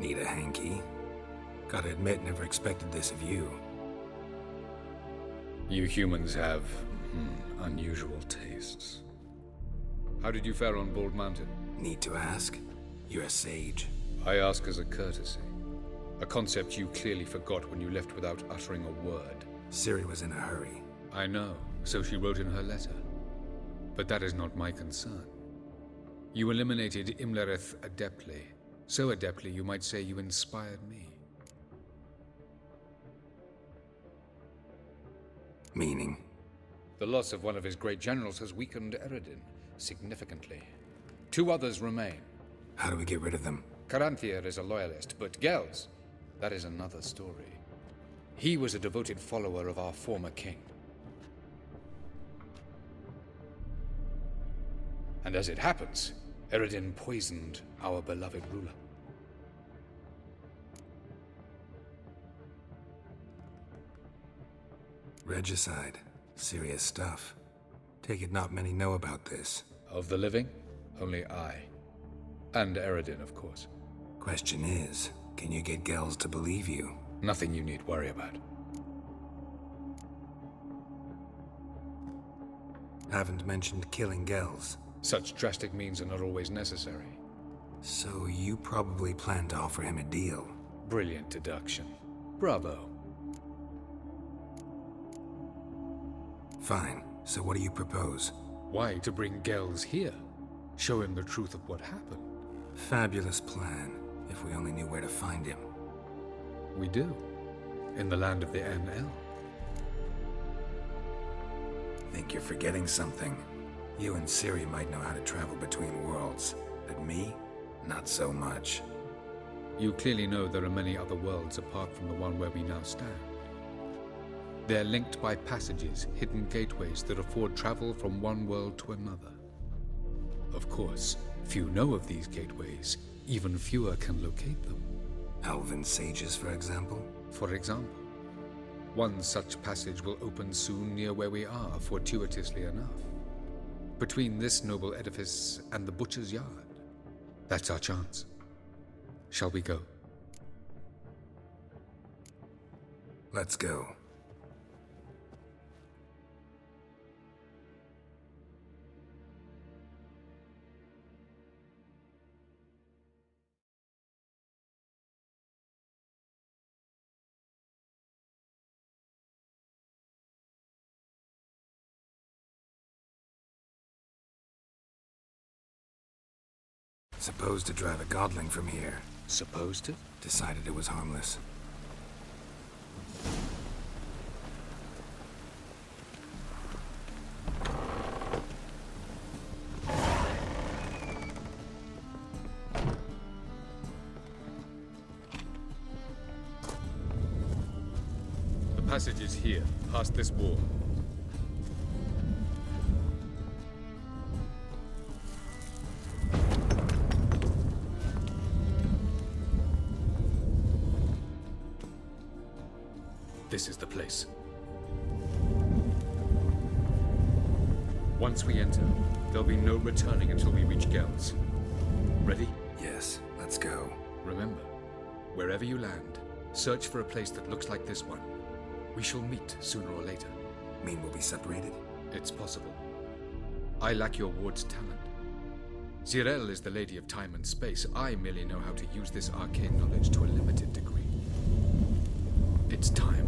Need a hanky? Gotta admit, never expected this of you. You humans have unusual tastes. How did you fare on Bald Mountain? Need to ask? You're a sage. I ask as a courtesy. A concept you clearly forgot when you left without uttering a word. Ciri was in a hurry. I know, so she wrote in her letter. But that is not my concern. You eliminated Imlerith adeptly. So adeptly, you might say you inspired me. Meaning? The loss of one of his great generals has weakened Eredin significantly. 2 others remain. How do we get rid of them? Caranthir is a loyalist, but Gels, that is another story. He was a devoted follower of our former king. And as it happens, Eredin poisoned our beloved ruler. Regicide. Serious stuff. Take it not many know about this. Of the living, only I. And Eredin, of course. Question is, can you get Gels to believe you? Nothing you need worry about. Haven't mentioned killing Gels. Such drastic means are not always necessary. So you probably plan to offer him a deal. Brilliant deduction. Bravo. Fine. So what do you propose? Why to bring Gels here? Show him the truth of what happened. Fabulous plan, if we only knew where to find him. We do. In the land of the NL. Think you're forgetting something. You and Ciri might know how to travel between worlds, but me? Not so much. You clearly know there are many other worlds apart from the one where we now stand. They're linked by passages, hidden gateways that afford travel from one world to another. Of course, few know of these gateways. Even fewer can locate them. Elven sages, for example? For example. One such passage will open soon near where we are, fortuitously enough. Between this noble edifice and the butcher's yard. That's our chance. Shall we go? Let's go. Supposed to drive a godling from here. Supposed to? Decided it was harmless. The passage is here, past this wall. This is the place. Once we enter, there'll be no returning until we reach Gels. Ready? Yes, let's go. Remember, wherever you land, search for a place that looks like this one. We shall meet sooner or later. Mean we'll be separated? It's possible. I lack your ward's talent. Zirel is the lady of time and space. I merely know how to use this arcane knowledge to a limited degree. It's time.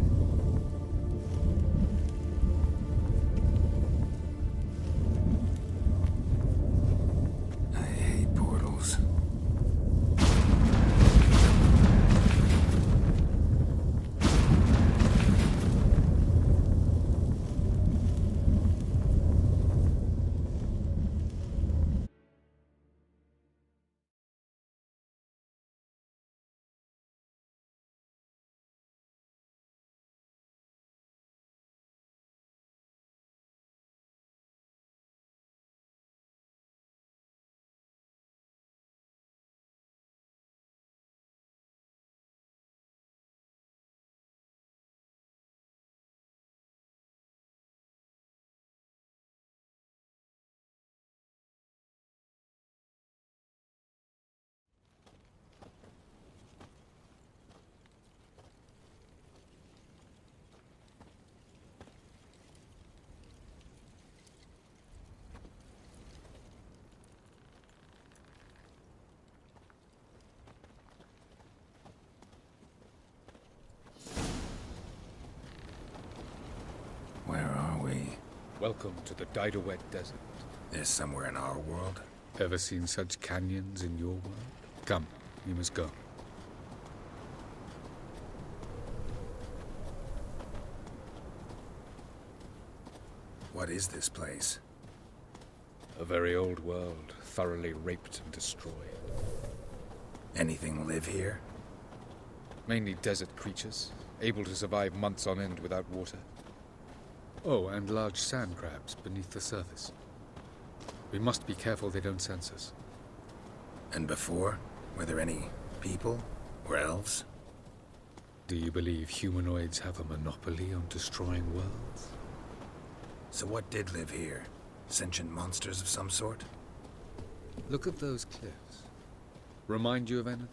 Welcome to the Daidaret Desert. There's somewhere in our world? Ever seen such canyons in your world? Come, you must go. What is this place? A very old world, thoroughly raped and destroyed. Anything live here? Mainly desert creatures, able to survive months on end without water. Oh, and large sand crabs beneath the surface. We must be careful they don't sense us. And before? Were there any people? Or elves? Do you believe humanoids have a monopoly on destroying worlds? So what did live here? Sentient monsters of some sort? Look at those cliffs. Remind you of anything?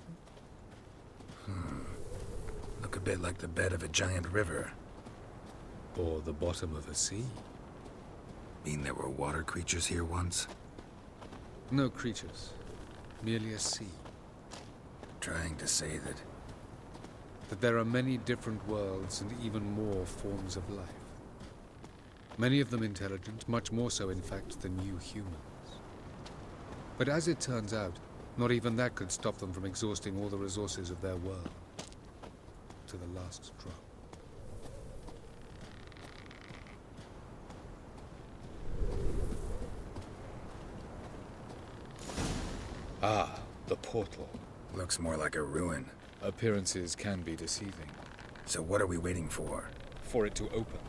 Look a bit like the bed of a giant river. Or the bottom of a sea? Mean there were water creatures here once? No creatures. Merely a sea. Trying to say That there are many different worlds and even more forms of life. Many of them intelligent, much more so in fact than you humans. But as it turns out, not even that could stop them from exhausting all the resources of their world. To the last drop. Ah, the portal. looks more like a ruin. Appearances can be deceiving. So what are we waiting for? For it to open.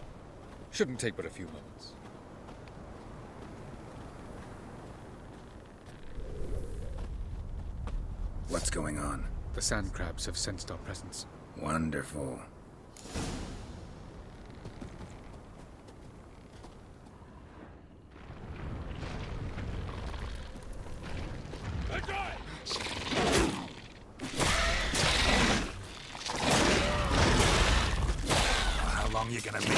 Shouldn't take but a few moments. What's going on? The sand crabs have sensed our presence. Wonderful. How long you gonna make it?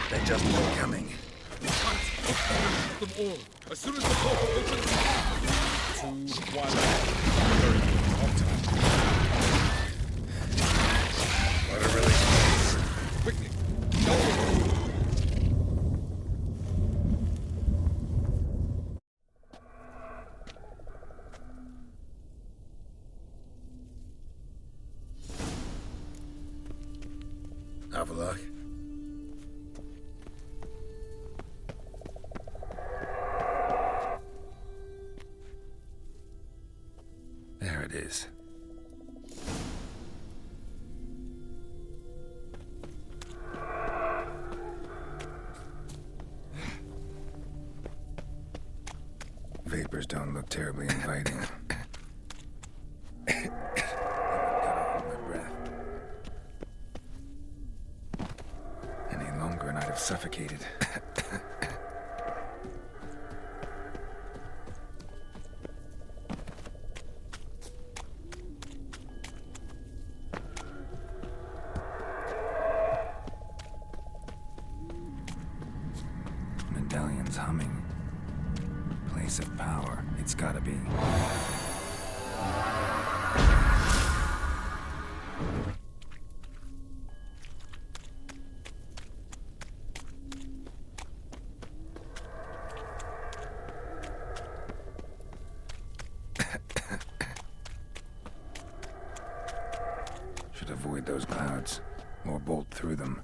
They just keep coming. Them all. As soon as the portal opens. 2, 1. Very good. On time. What a relief. Quickly. Go. Avallac'h. There it is. Vapors don't look terribly inviting. Gotta hold my breath. Any longer and I'd have suffocated. Medallion's humming. Place of power. It's gotta be. Should avoid those clouds, or bolt through them.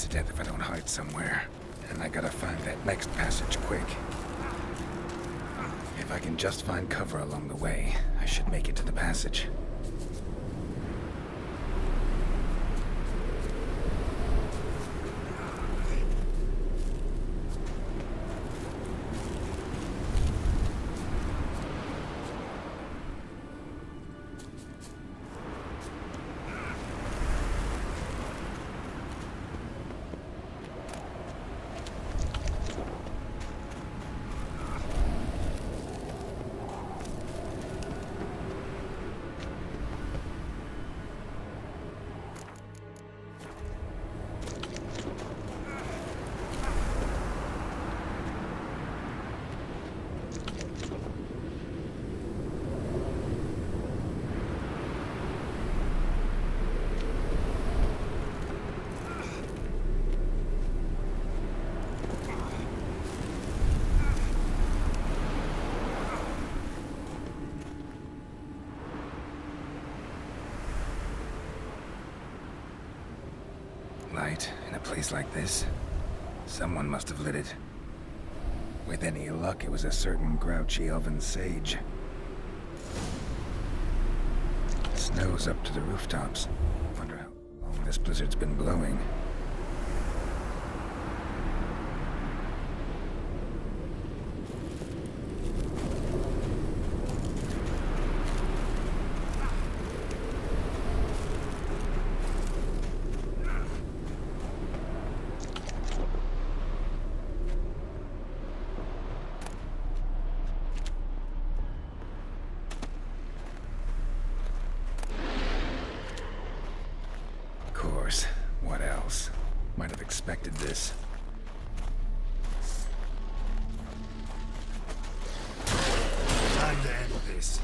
to death if I don't hide somewhere. And I gotta find that next passage quick. If I can just find cover along the way, I should make it to the passage. Light in a place like this? Someone must have lit it. With any luck, it was a certain grouchy elven sage. Snow's up to the rooftops. Wonder how long this blizzard's been blowing. What else? Might have expected this. Time to end this.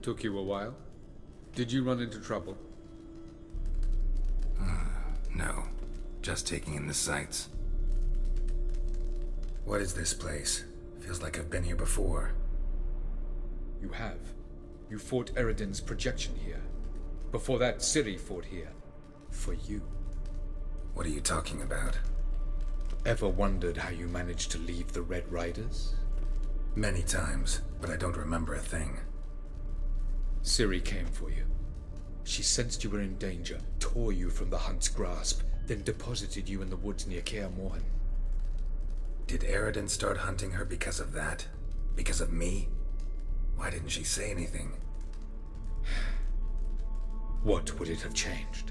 Took you a while? Did you run into trouble? No. Just taking in the sights. What is this place? Feels like I've been here before. You have. You fought Eredin's projection here. Before that, Ciri fought here. For you. What are you talking about? Ever wondered how you managed to leave the Red Riders? Many times, but I don't remember a thing. Ciri came for you. She sensed you were in danger, tore you from the hunt's grasp, then deposited you in the woods near Kaer Morhen. Did Eredin start hunting her because of that? Because of me? Why didn't she say anything? What would it have changed?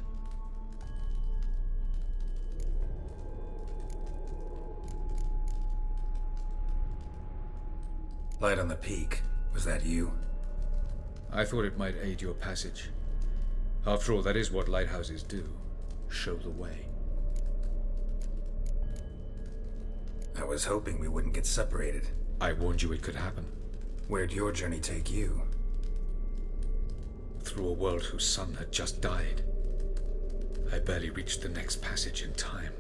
Light on the peak. Was that you? I thought it might aid your passage. After all, that is what lighthouses do. Show the way. I was hoping we wouldn't get separated. I warned you it could happen. Where'd your journey take you? Through a world whose sun had just died. I barely reached the next passage in time.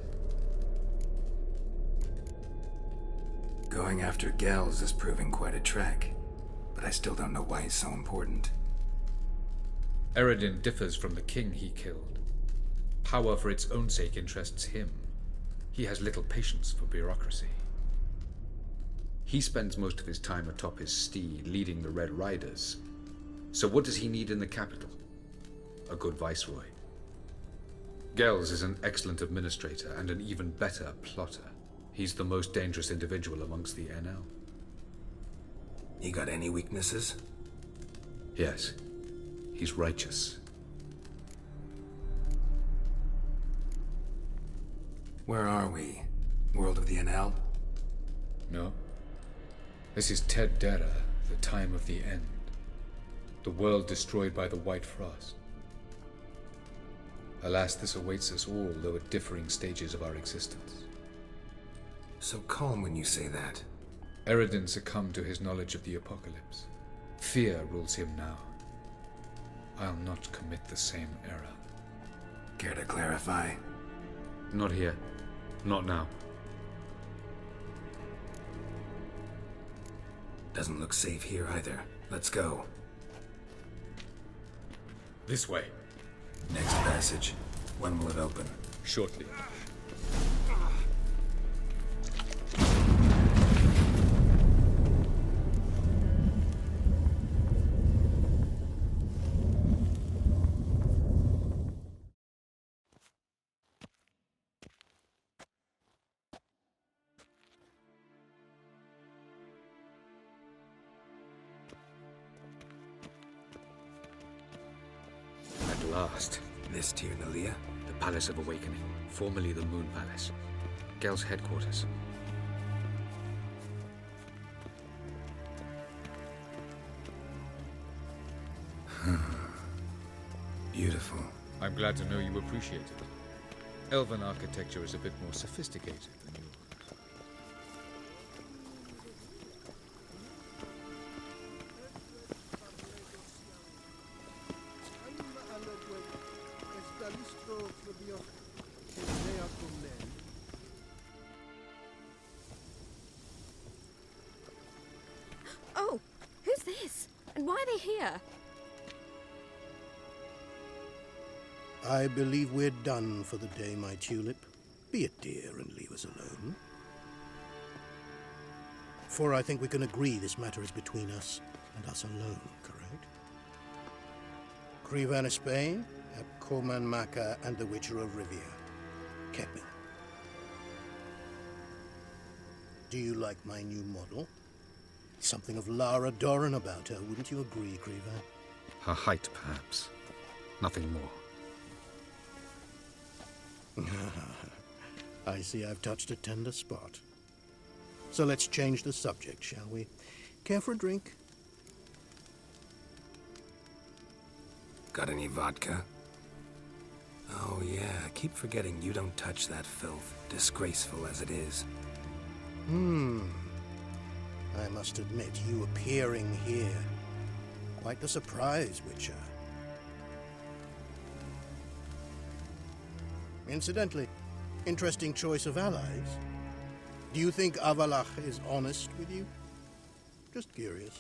Going after Gels is proving quite a trek, but I still don't know why he's so important. Eredin differs from the king he killed. Power for its own sake interests him. He has little patience for bureaucracy. He spends most of his time atop his steed, leading the Red Riders. So what does he need in the capital? A good viceroy. Gels is an excellent administrator and an even better plotter. He's the most dangerous individual amongst the NL. You got any weaknesses? Yes. He's righteous. Where are we? World of the NL? No. This is Ted Dera, the time of the end. The world destroyed by the White Frost. Alas, this awaits us all, though at differing stages of our existence. So calm when you say that. Eredin succumbed to his knowledge of the apocalypse. Fear rules him now. I'll not commit the same error. Care to clarify? Not here. Not now. Doesn't look safe here either. Let's go. This way. Next passage. When will it open? Shortly. At last. This Tyr Nalia? The Palace of Awakening, formerly the Moon Palace. Gel's headquarters. Beautiful. I'm glad to know you appreciate it. Elven architecture is a bit more sophisticated than yours. Oh, who's this? And why are they here? I believe we're done for the day, my tulip. Be a dear and leave us alone. For I think we can agree this matter is between us and us alone, correct? Krivan of Spain, Abkoman Maka, and the Witcher of Rivia. Kepin. Do you like my new model? Something of Lara Doran about her, wouldn't you agree, Krivan? Her height, perhaps. Nothing more. I see I've touched a tender spot. So let's change the subject, shall we? Care for a drink? Got any vodka? Oh yeah, I keep forgetting you don't touch that filth, disgraceful as it is. I must admit, you appearing here, quite the surprise, Witcher. Incidentally, interesting choice of allies. Do you think Avalach is honest with you? Just curious.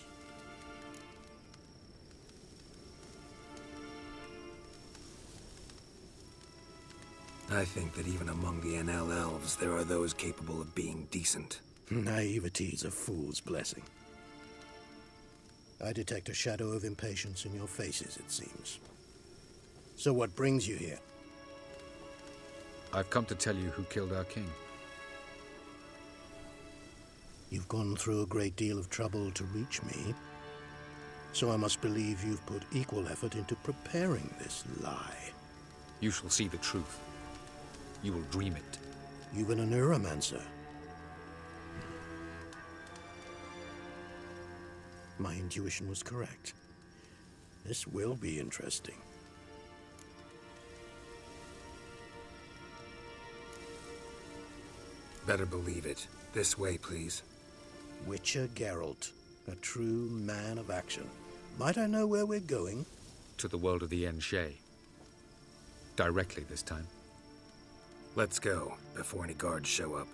I think that even among the NL elves, there are those capable of being decent. Naivety's a fool's blessing. I detect a shadow of impatience in your faces, it seems. So what brings you here? I've come to tell you who killed our king. You've gone through a great deal of trouble to reach me, so I must believe you've put equal effort into preparing this lie. You shall see the truth. You will dream it. You've been a neuromancer. My intuition was correct. This will be interesting. Better believe it. This way, please. Witcher Geralt, a true man of action. Might I know where we're going? To the world of the Yen Shay. Directly this time. Let's go, before any guards show up.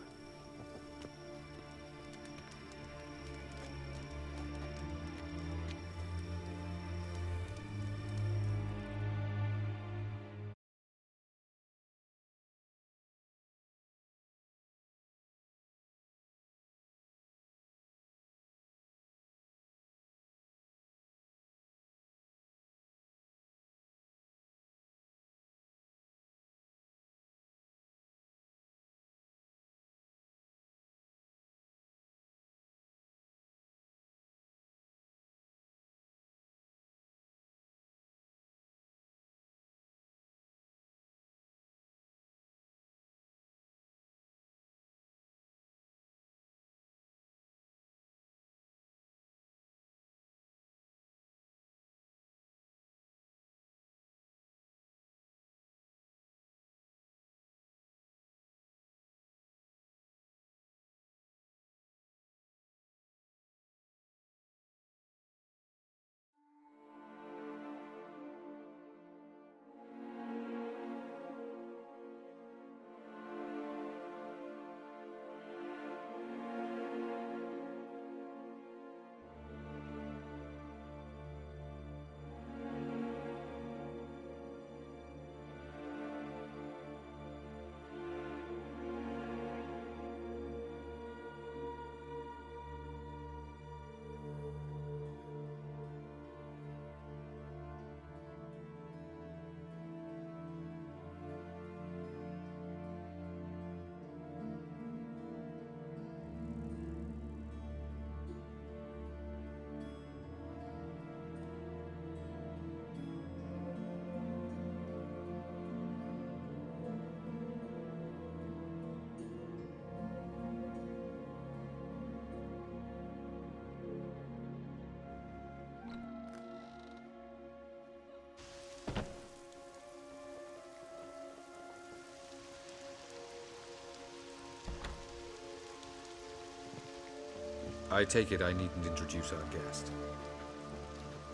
I take it I needn't introduce our guest.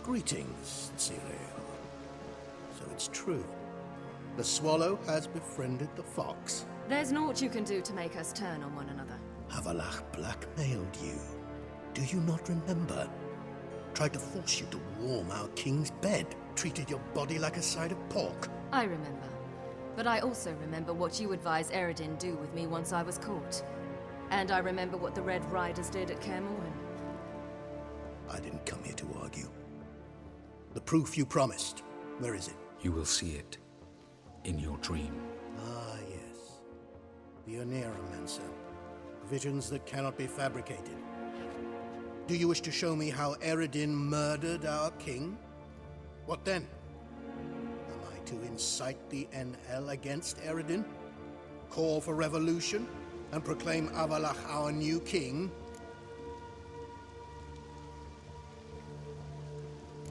Greetings, Cyril. So it's true. The swallow has befriended the fox. There's naught you can do to make us turn on one another. Avalach blackmailed you. Do you not remember? Tried to force you to warm our king's bed. Treated your body like a side of pork. I remember. But I also remember what you advised Eredin do with me once I was caught. And I remember what the Red Riders did at Kaer Morhen. I didn't come here to argue. The proof you promised, where is it? You will see it in your dream. Ah, yes. The Oneiromancer. Visions that cannot be fabricated. Do you wish to show me how Eredin murdered our king? What then? Am I to incite the NL against Eredin? Call for revolution? And proclaim Avalach our new king?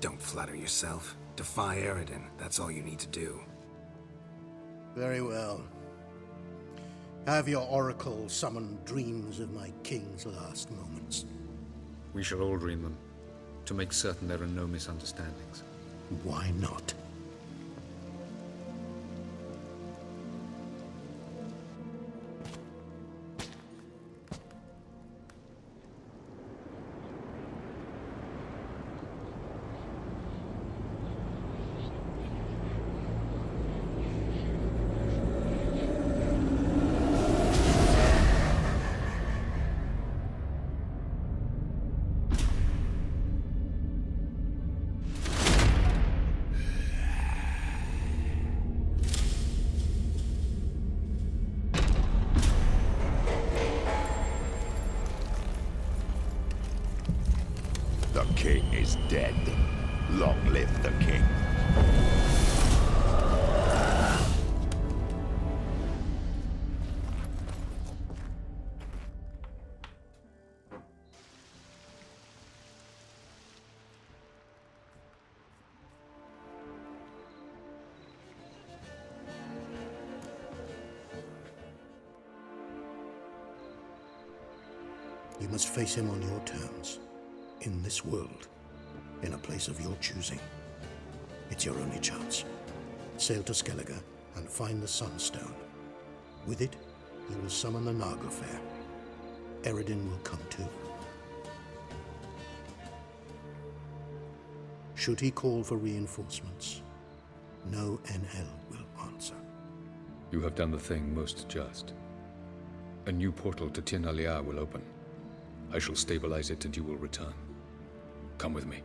Don't flatter yourself. Defy Eredin. That's all you need to do. Very well. Have your oracle summon dreams of my king's last moments. We shall all dream them, to make certain there are no misunderstandings. Why not? is dead. Long live the king. You must face him on your terms. In this world. In a place of your choosing. It's your only chance. Sail to Skellige and find the Sunstone. With it, you will summon the Naglfar. Eredin will come too. Should he call for reinforcements, no NL will answer. You have done the thing most just. A new portal to Tir Nalia will open. I shall stabilize it and you will return. Come with me.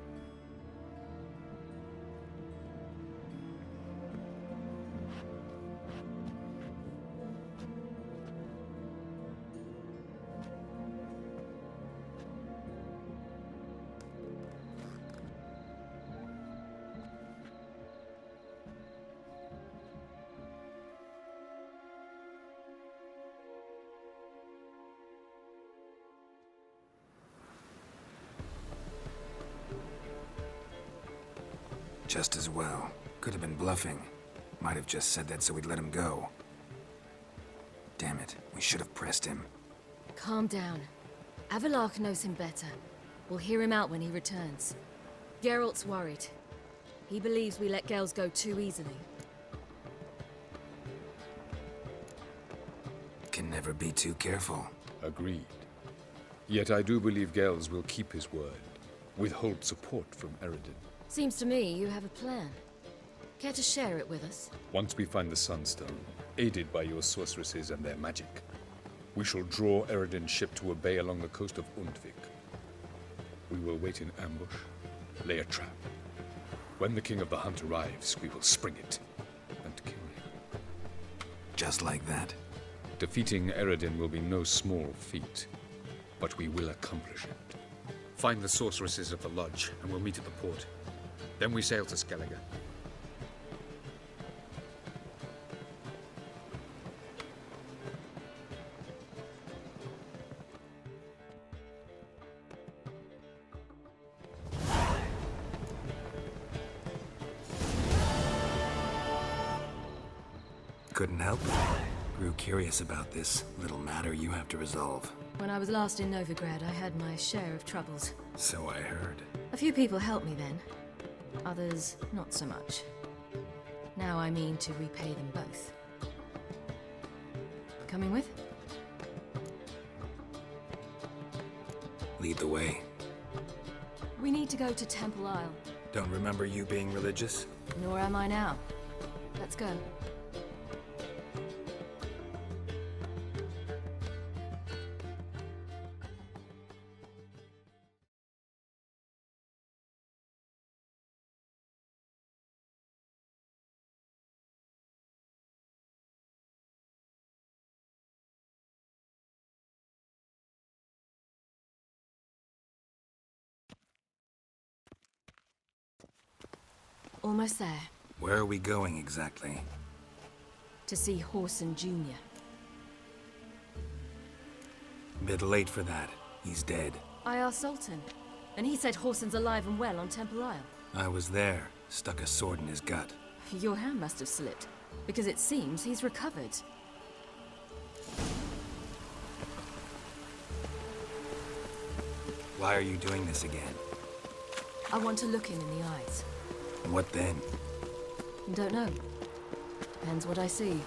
Just as well. Could have been bluffing. Might have just said that so we'd let him go. Damn it, we should have pressed him. Calm down. Avalok knows him better. We'll hear him out when he returns. Geralt's worried. He believes we let Gels go too easily. Can never be too careful. Agreed. Yet I do believe Gels will keep his word. Withhold support from Eredin. Seems to me you have a plan. Care to share it with us? Once we find the Sunstone, aided by your sorceresses and their magic, we shall draw Eredin's ship to a bay along the coast of Undvik. We will wait in ambush, lay a trap. When the King of the Hunt arrives, we will spring it and kill him. Just like that? Defeating Eredin will be no small feat, but we will accomplish it. Find the sorceresses of the Lodge, and we'll meet at the port. Then we sail to Skellige. Couldn't help it. Grew curious about this little matter you have to resolve. When I was last in Novigrad, I had my share of troubles. So I heard. A few people helped me then. Others, not so much. Now I mean to repay them both. Coming with? Lead the way. We need to go to Temple Isle. Don't remember you being religious? Nor am I now. Let's go. Almost there. Where are we going exactly? To see Whoreson Jr. Bit late for that. He's dead. I asked Sultan, and he said Whoreson's alive and well on Temple Isle. I was there. Stuck a sword in his gut. Your hand must have slipped, because it seems he's recovered. Why are you doing this again? I want to look him in the eyes. What then? Don't know. Depends what I see.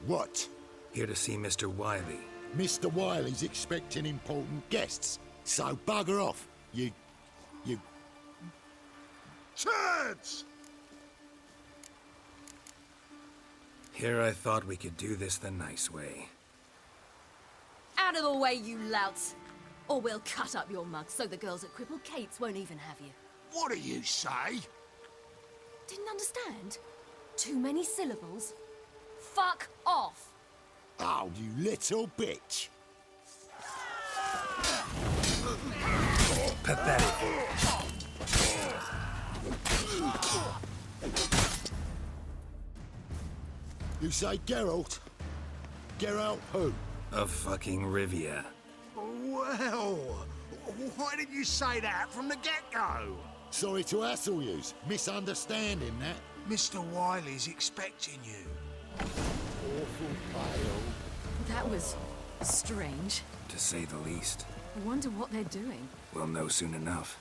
What? Here to see Mr. Wiley. Mr. Wiley's expecting important guests. So bugger off, you... Turds! Here I thought we could do this the nice way. Out of the way, you louts! Or we'll cut up your mug so the girls at Cripple Kate's won't even have you. What do you say? Didn't understand? Too many syllables? Fuck off! Oh, you little bitch. Pathetic. You say Geralt? Geralt who? Of fucking Rivia. Well, why didn't you say that from the get-go? Sorry to hassle yous. Misunderstanding that. Mr. Wiley's expecting you. Awful pale. That was strange. To say the least. I wonder what they're doing. We'll know soon enough.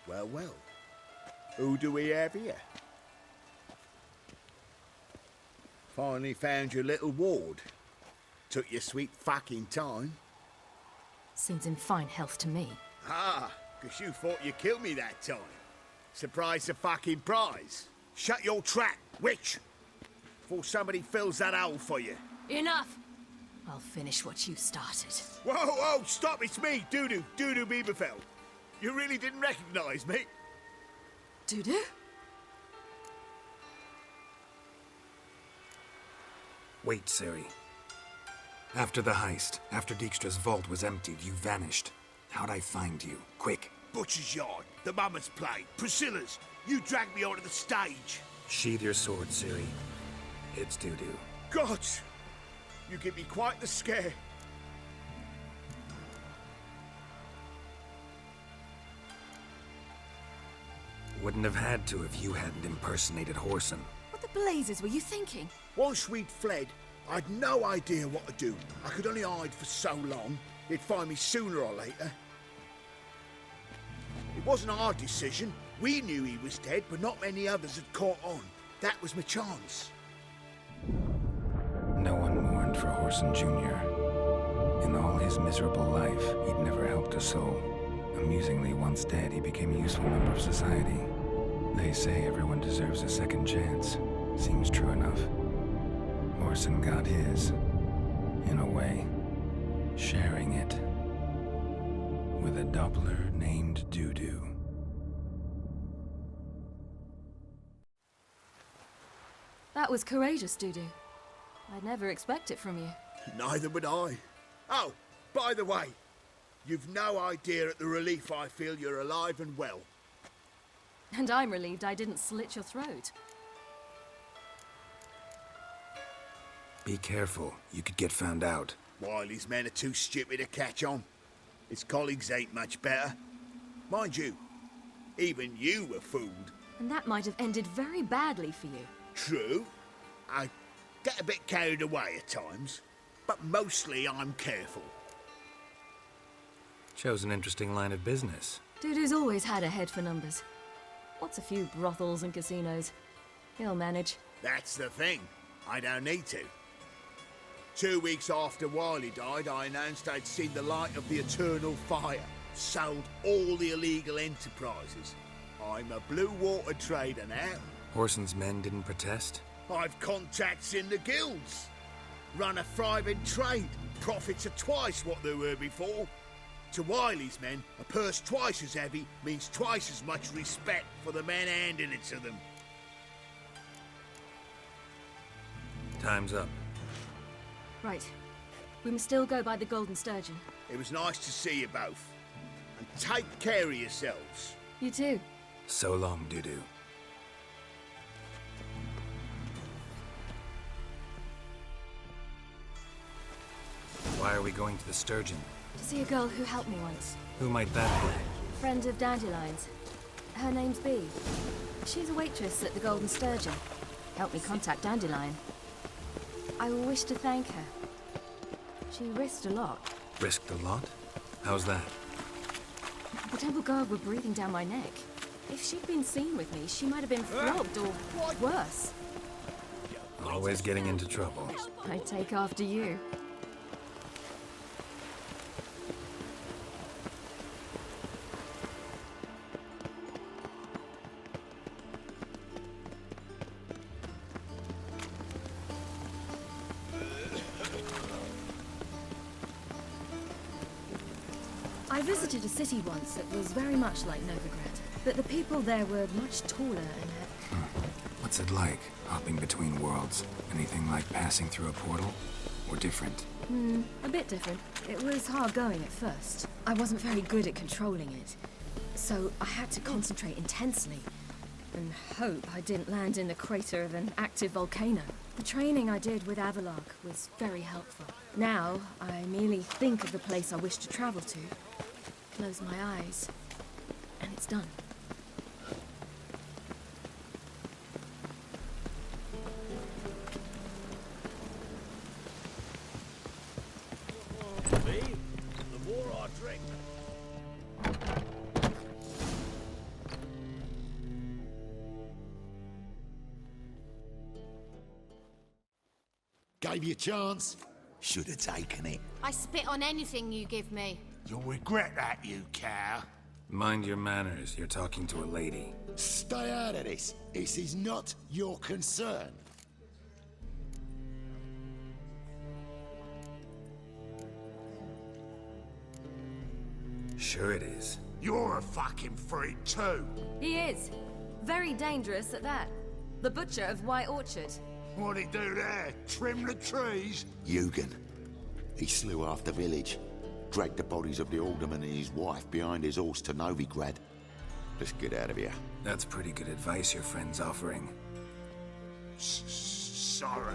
Well, well. Who do we have here? Finally found your little ward. Took your sweet fucking time. Seems in fine health to me. Ah, 'cause you thought you killed me that time. Surprise the fucking prize. Shut your trap, witch! Before somebody fills that hole for you. Enough! I'll finish what you started. Whoa, whoa, stop, it's me, Dudu Bieberfeld. You really didn't recognize me? Dudu? Wait, Ciri. After the heist, after Dijkstra's vault was emptied, you vanished. How'd I find you? Quick. Butcher's Yard, the Mama's Play, Priscilla's. You dragged me onto the stage. Sheathe your sword, Ciri. It's Dudu. God, you give me quite the scare. Wouldn't have had to if you hadn't impersonated Whoreson. What the blazes were you thinking? Once we'd fled, I'd no idea what to do. I could only hide for so long. They'd find me sooner or later. It wasn't our decision. We knew he was dead, but not many others had caught on. That was my chance. No one mourned for Whoreson Jr. In all his miserable life, he'd never helped a soul. Amusingly, once dead, he became a useful member of society. They say everyone deserves a second chance. Seems true enough. Whoreson got his, in a way, sharing it with a Doppler named Dudu. That was courageous, Dudu. I'd never expect it from you. Neither would I. Oh, by the way, you've no idea at the relief I feel you're alive and well. And I'm relieved I didn't slit your throat. Be careful. You could get found out. Wiley's men are too stupid to catch on. His colleagues ain't much better. Mind you, even you were fooled. And that might have ended very badly for you. True. I get a bit carried away at times, but mostly I'm careful. Chose an interesting line of business. Dudu's always had a head for numbers. What's a few brothels and casinos? He'll manage. That's the thing. I don't need to. 2 weeks after Wiley died, I announced I'd seen the light of the Eternal Fire. Sold all the illegal enterprises. I'm a blue water trader now. Whoreson's men didn't protest? I've contacts in the guilds. Run a thriving trade. Profits are twice what they were before. To Wiley's men, a purse twice as heavy means twice as much respect for the men handing it to them. Time's up. Right. We must still go by the Golden Sturgeon. It was nice to see you both. And take care of yourselves. You too. So long, Dudu. Why are we going to the Sturgeon? To see a girl who helped me once. Who might that be? Friend of Dandelion's. Her name's Bee. She's a waitress at the Golden Sturgeon. Helped me contact Dandelion. I wish to thank her. She risked a lot. Risked a lot? How's that? The Temple Guard were breathing down my neck. If she'd been seen with me, she might have been flogged or worse. Always getting into trouble. I take after you. I visited a city once that was very much like Novigrad, but the people there were much taller and had... What's it like, hopping between worlds? Anything like passing through a portal? Or different? A bit different. It was hard going at first. I wasn't very good at controlling it, so I had to concentrate intensely and hope I didn't land in the crater of an active volcano. The training I did with Avalark was very helpful. Now, I merely think of the place I wish to travel to, close my eyes, and it's done. The more I drink. Gave you a chance. Should have taken it. I spit on anything you give me. You'll regret that, you cow. Mind your manners, you're talking to a lady. Stay out of this. This is not your concern. Sure it is. You're a fucking freak too. He is. Very dangerous at that. The butcher of White Orchard. What'd he do there? Trim the trees? Eugen. He slew half the village. Dragged the bodies of the alderman and his wife behind his horse to Novigrad. Let's get out of here. That's pretty good advice your friend's offering. Sorry.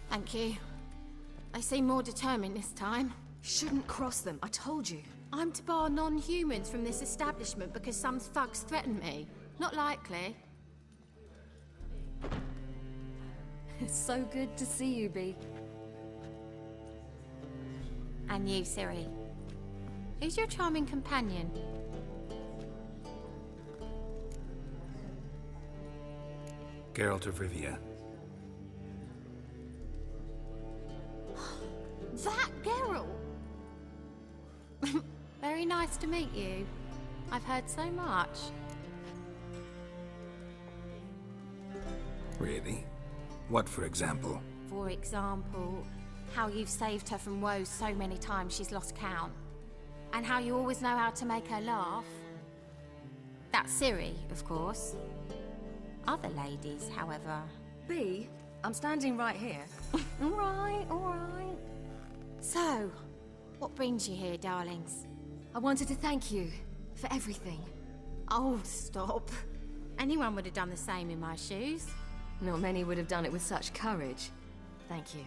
Thank you. They seem more determined this time. Shouldn't cross them, I told you. I'm to bar non-humans from this establishment because some thugs threaten me. Not likely. It's so good to see you, Bee. And you, Ciri. Who's your charming companion? Geralt of Rivia. That Geralt! Very nice to meet you. I've heard so much. Really? What, for example? For example, how you've saved her from woes so many times she's lost count. And how you always know how to make her laugh. That's Ciri, of course. Other ladies, however... Bee, I'm standing right here. All right, all right. So, what brings you here, darlings? I wanted to thank you for everything. Oh, stop. Anyone would have done the same in my shoes. Not many would have done it with such courage. Thank you.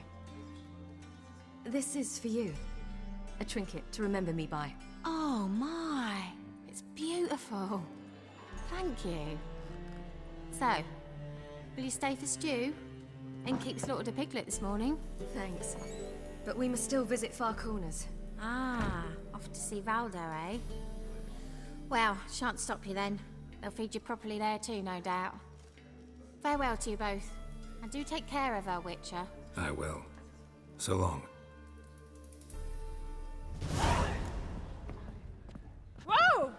This is for you. A trinket to remember me by. Oh my, it's beautiful. Thank you. So, will you stay for stew? And keep slaughtered a piglet this morning? Thanks. But we must still visit Far Corners. Ah, off to see Valdo, eh? Well, shan't stop you then. They'll feed you properly there too, no doubt. Farewell to you both. And do take care of her, Witcher. I will. So long. Whoa!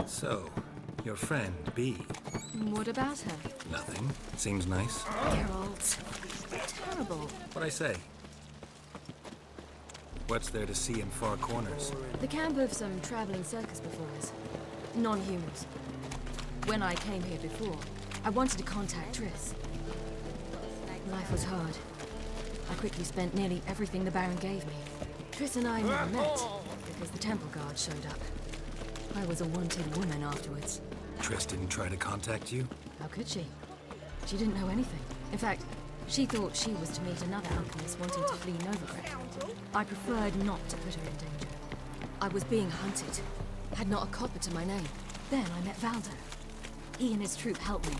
So, your friend, Bee. What about her? Nothing. Seems nice. Geralt. Terrible. What'd I say? What's there to see in Far Corners? The camp of some traveling circus performers. Non-humans. When I came here before, I wanted to contact Triss. Life was hard. I quickly spent nearly everything the Baron gave me. Triss and I never met, because the temple guard showed up. I was a wanted woman afterwards. Triss didn't try to contact you? How could she? She didn't know anything. In fact, she thought she was to meet another alchemist wanting to flee Novigrad. I preferred not to put her in danger. I was being hunted. Had not a copper to my name. Then I met Valdo. He and his troop helped me.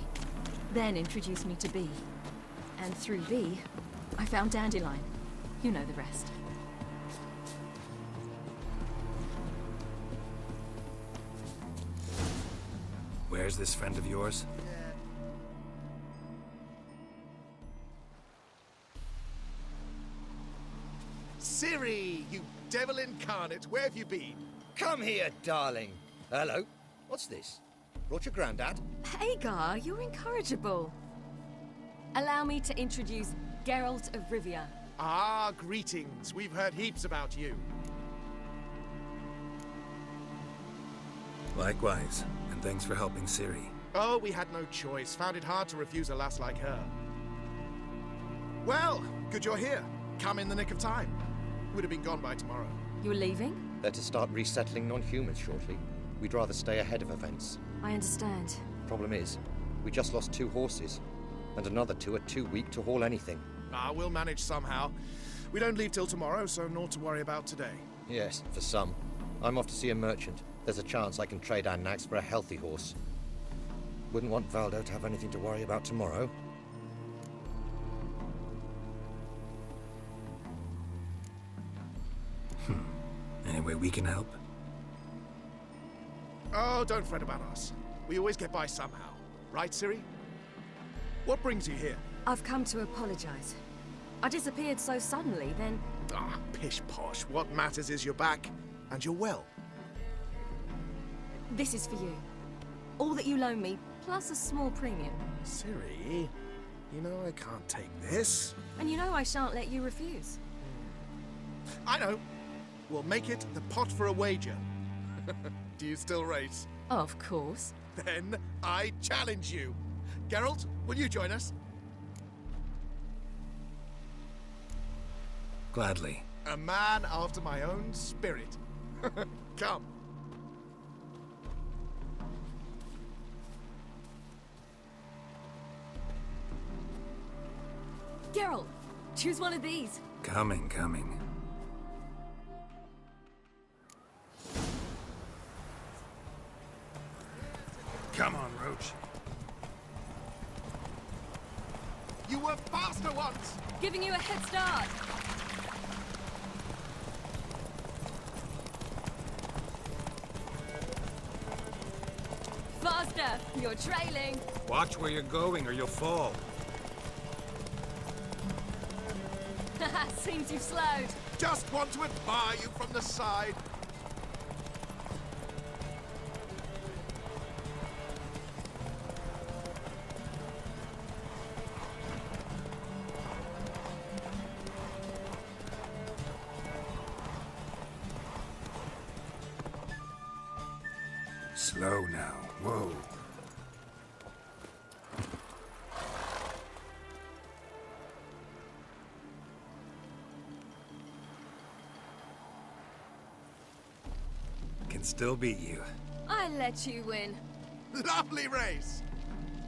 Then introduced me to Bee. And through Bee, I found Dandelion. You know the rest. Where's this friend of yours? Ciri, you devil incarnate, where have you been? Come here, darling. Hello. What's this? Brought your granddad? Hagar, you're incorrigible. Allow me to introduce Geralt of Rivia. Ah, greetings. We've heard heaps about you. Likewise, and thanks for helping Ciri. Oh, we had no choice. Found it hard to refuse a lass like her. Well, good you're here. Come in the nick of time. Would have been gone by tomorrow. You're leaving? They're to start resettling non-humans shortly. We'd rather stay ahead of events. I understand. Problem is, we just lost 2 horses, and another 2 are too weak to haul anything. Ah, we'll manage somehow. We don't leave till tomorrow, so naught to worry about today. Yes, for some. I'm off to see a merchant. There's a chance I can trade our nags for a healthy horse. Wouldn't want Valdo to have anything to worry about tomorrow. Any way we can help? Oh, don't fret about us. We always get by somehow. Right, Ciri? What brings you here? I've come to apologize. I disappeared so suddenly, then... Ah, pish-posh. What matters is you're back, and you're well. This is for you. All that you loan me, plus a small premium. Ciri, you know I can't take this. And you know I shan't let you refuse. I know. We'll make it the pot for a wager. Do you still race? Of course. Then I challenge you. Geralt, will you join us? Gladly. A man after my own spirit. Come. Geralt, choose one of these. Coming. Come on, Roach. You were faster once! Giving you a head start. Faster! You're trailing. Watch where you're going or you'll fall. Seems you've slowed. Just want to admire you from the side. Slow now. Whoa. Can still beat you. I let you win. Lovely race!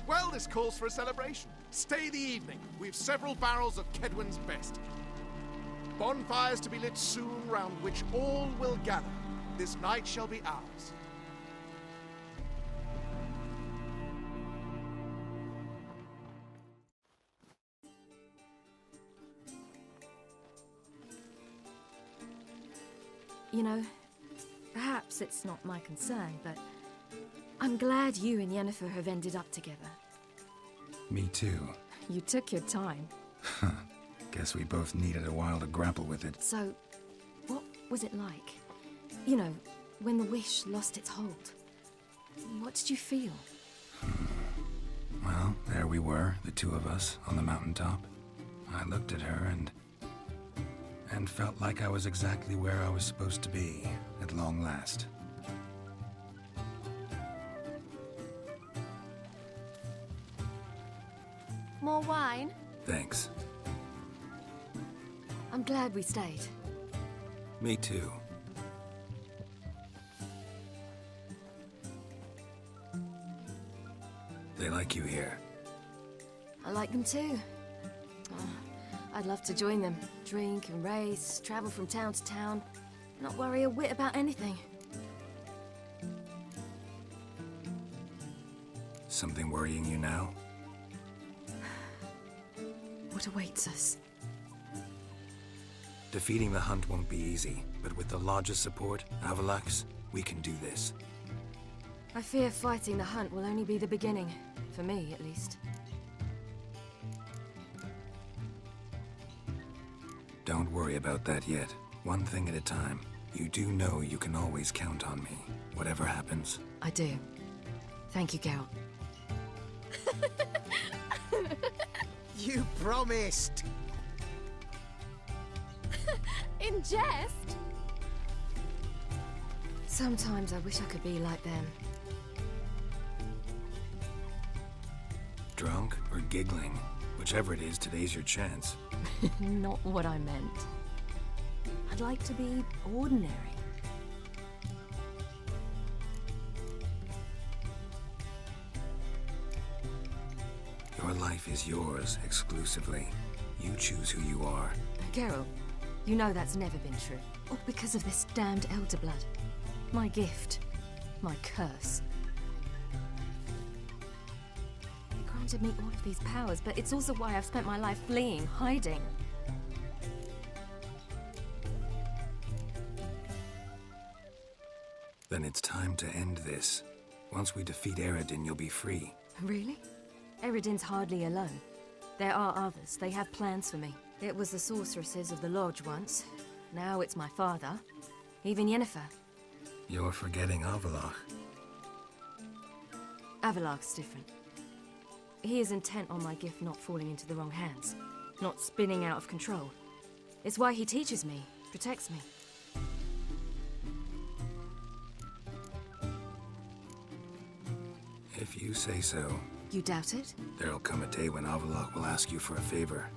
Well, this calls for a celebration. Stay the evening. We've several barrels of Kedwen's best. Bonfires to be lit soon, round which all will gather. This night shall be ours. You know, perhaps it's not my concern, but I'm glad you and Yennefer have ended up together. Me too. You took your time. Guess we both needed a while to grapple with it. So, what was it like? You know, when the wish lost its hold. What did you feel? Well, there we were, the two of us, on the mountaintop. I looked at her and felt like I was exactly where I was supposed to be, at long last. More wine? Thanks. I'm glad we stayed. Me too. They like you here. I like them too. Oh, I'd love to join them. Drink and race, travel from town to town, not worry a whit about anything. Something worrying you now? What awaits us? Defeating the Hunt won't be easy, but with the Lodge's support, Avalax, we can do this. I fear fighting the hunt will only be the beginning. For me, at least. Don't worry about that yet. One thing at a time. You do know you can always count on me, whatever happens. I do. Thank you, Geralt. You promised! In jest? Sometimes I wish I could be like them. Drunk or giggling? Whichever it is, today's your chance. Not what I meant. I'd like to be ordinary. Your life is yours, exclusively. You choose who you are. Geralt, you know that's never been true. All because of this damned Elder Blood. My gift. My curse. It granted me all of these powers, but it's also why I've spent my life fleeing, hiding. Then it's time to end this. Once we defeat Eredin, you'll be free. Really? Eredin's hardly alone. There are others. They have plans for me. It was the sorceresses of the Lodge once. Now it's my father. Even Yennefer. You're forgetting Avallac'h. Avallac'h's different. He is intent on my gift not falling into the wrong hands. Not spinning out of control. It's why he teaches me, protects me. If you say so. You doubt it? There'll come a day when Avallac'h will ask you for a favor.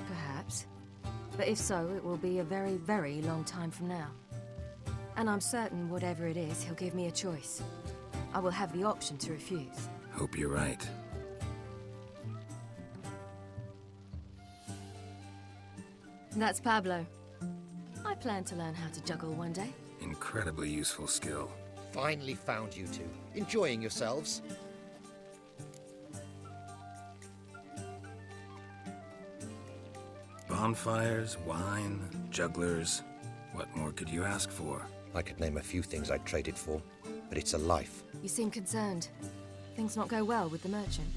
Perhaps. But if so, it will be a very, very long time from now. And I'm certain whatever it is, he'll give me a choice. I will have the option to refuse. Hope you're right. That's Pablo. I plan to learn how to juggle one day. Incredibly useful skill. Finally found you two. Enjoying yourselves? Bonfires, wine, jugglers. What more could you ask for? I could name a few things I'd trade it for, but it's a life. You seem concerned. Things not go well with the merchant.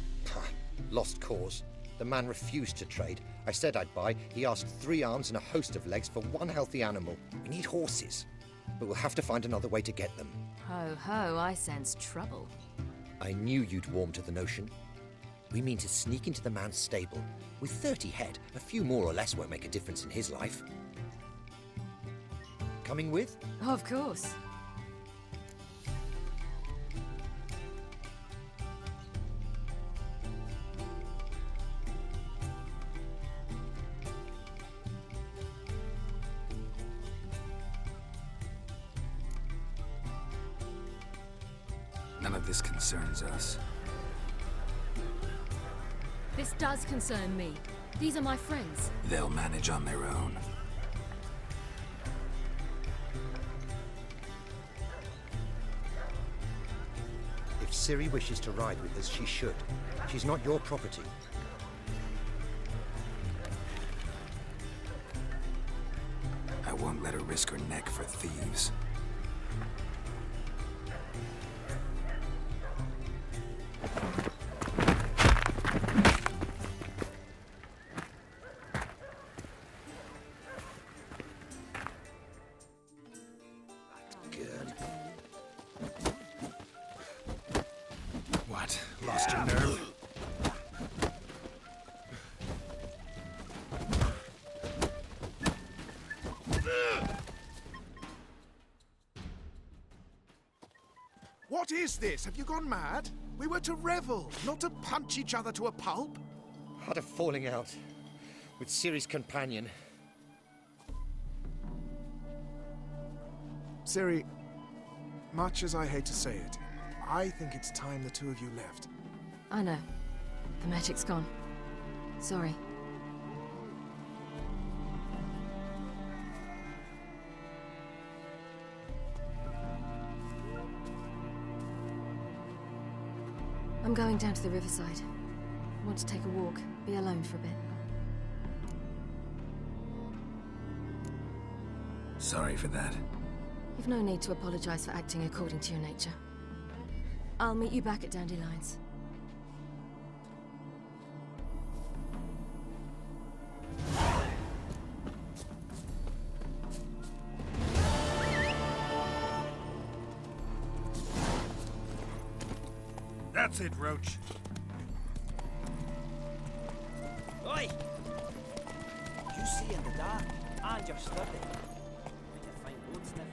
Lost cause. The man refused to trade. I said I'd buy. He asked 3 arms and a host of legs for one healthy animal. We need horses, but we'll have to find another way to get them. Ho ho, I sense trouble. I knew you'd warm to the notion. We mean to sneak into the man's stable. With 30 head, a few more or less won't make a difference in his life. Coming with? Of course. None of this concerns us. This does concern me. These are my friends. They'll manage on their own. If Ciri wishes to ride with us, she should. She's not your property. I won't let her risk her neck for thieves. What? Lost your nerve? What is this? Have you gone mad? We were to revel, not to punch each other to a pulp. Had a falling out with Ciri's companion. Ciri, much as I hate to say it, I think it's time the two of you left. I know. The magic's gone. Sorry. I'm going down to the riverside. I want to take a walk, be alone for a bit. Sorry for that. You've no need to apologize for acting according to your nature. I'll meet you back at Dandelions. That's it, Roach. Oi! You see in the dark, and you're sturdy. You find wood sniffer.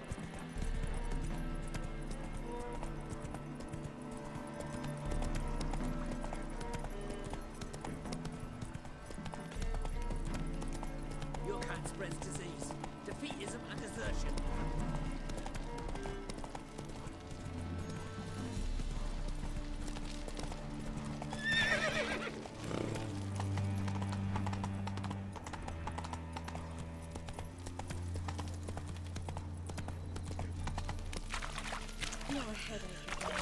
Your kind spreads disease, defeatism and desertion. Your headache again.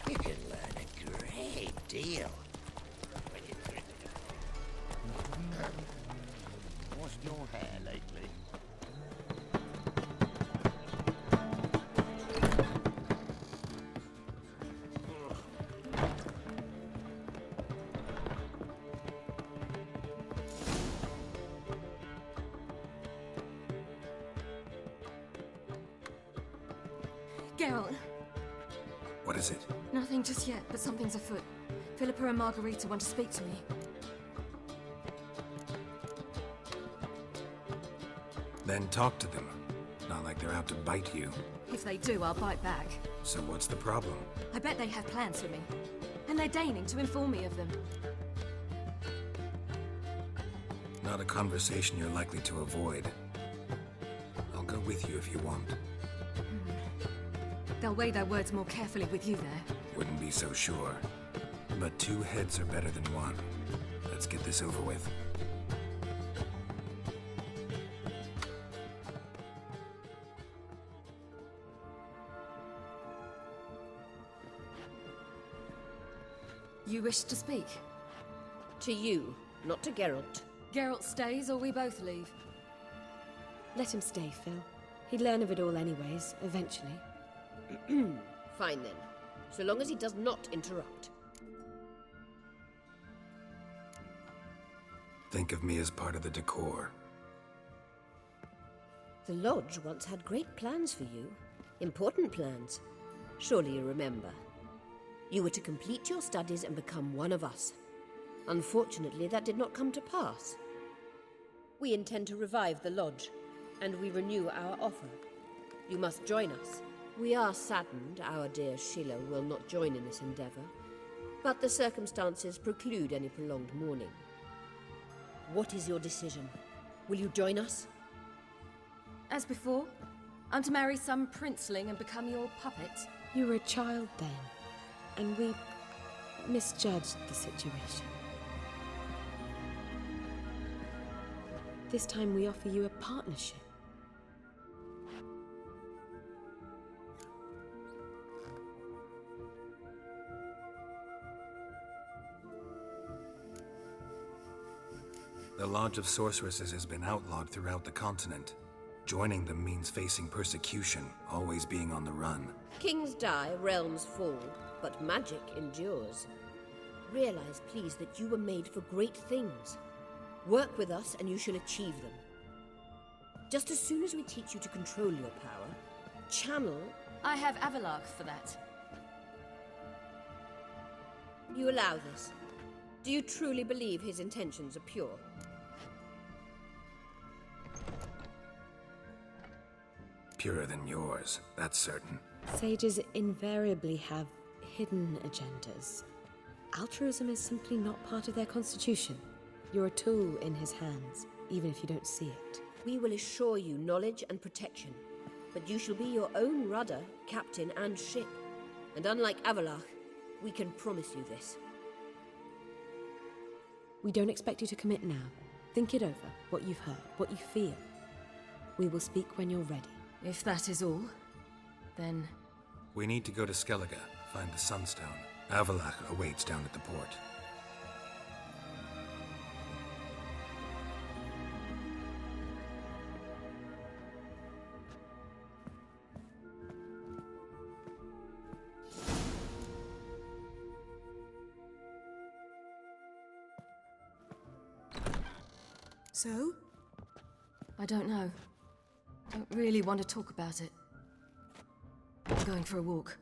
You can learn a great deal. What's your hair lately? Geralt, What is it? nothing just yet, but something's afoot. Philippa and Margarita want to speak to me. Then talk to them. Not like they're out to bite you. If they do, I'll bite back. So what's the problem? I bet they have plans for me. And they're deigning to inform me of them. Not a conversation you're likely to avoid. I'll go with you if you want. They'll weigh their words more carefully with you there. Wouldn't be so sure. But 2 heads are better than 1. Let's get this over with. You wish to speak? To you, not to Geralt. Geralt stays or we both leave? Let him stay, Phil. He'd learn of it all anyways, eventually. Fine then. So long as he does not interrupt. Think of me as part of the decor. The Lodge once had great plans for you. Important plans. Surely you remember. You were to complete your studies and become one of us. Unfortunately, that did not come to pass. We intend to revive the Lodge, and we renew our offer. You must join us. We are saddened our dear Sheila will not join in this endeavor, but the circumstances preclude any prolonged mourning. What is your decision? Will you join us? As before, I'm to marry some princeling and become your puppet. You were a child then, and we misjudged the situation. This time we offer you a partnership. The Lodge of Sorceresses has been outlawed throughout the continent. Joining them means facing persecution, always being on the run. Kings die, realms fall, but magic endures. Realize, please, that you were made for great things. Work with us and you shall achieve them. Just as soon as we teach you to control your power, channel... I have Avalark for that. You allow this. Do you truly believe his intentions are pure? Purer than yours, that's certain. Sages invariably have hidden agendas. Altruism is simply not part of their constitution. You're a tool in his hands, even if you don't see it. We will assure you knowledge and protection, but you shall be your own rudder, captain, and ship. And unlike Avalark, we can promise you this. We don't expect you to commit now. Think it over, what you've heard, what you feel. We will speak when you're ready. If that is all, then... We need to go to Skellige, find the Sunstone. Avalark awaits down at the port. So? I don't know. Don't really want to talk about it. I'm going for a walk.